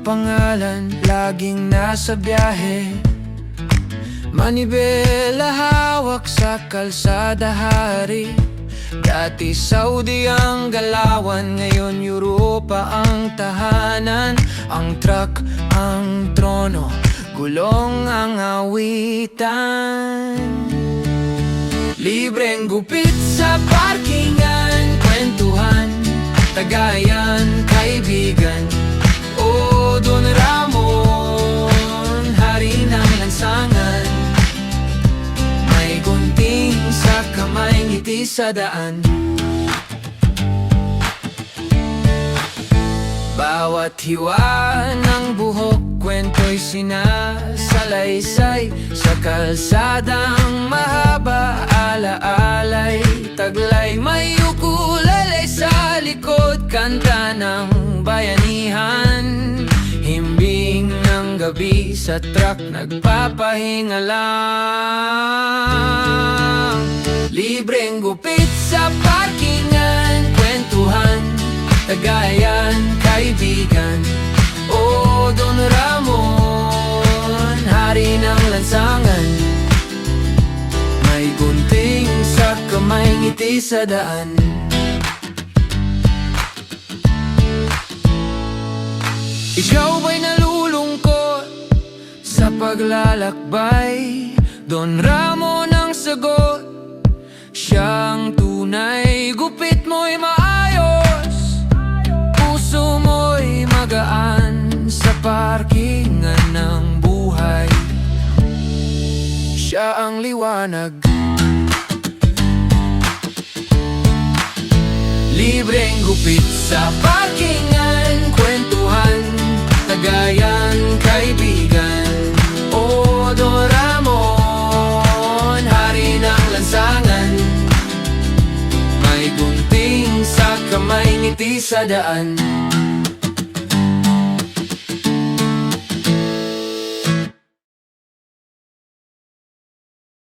pangalan, laging nasa biyahe. Manibela hawak sa kalsada hari. Dati Saudi ang galawan, ngayon Europa ang tahanan. Ang truck, ang trono, gulong ang awitan. Libreng gupit sa parkingan, kwentuhan, tagayan, kaibigan. O Don Ramon, hari ng lansangan. May gunting sa kamay, ngiti sa daan. Bawat hiwa ng buhok, kwento'y sinasalaysay. Sa kalsadang mahaba, alaalay, taglay. May ukulele sa likod, kanta ng bayanihan. Himbing ng gabi sa truck, nagpapahinga lang. Libreng gupit sa parkingan, kwentuhan, tagayan, kaibigan. O Don Ramon, hari ng lansangan. May gunting sa kamay, ngiti sa daan. Ikaw ba'y nalulungkot sa paglalakbay? Don Ramon ang sagot, siyang tunay. Gupit mo'y maayos, puso mo'y magaan. Sa parkingan ng buhay, siya ang liwanag. Libreng gupit sa parkingan, kwentuhan, tagayan, kaibigan. O Don Ramon, hari ng lansangan. May gunting sa kamay, ngiti sa daan.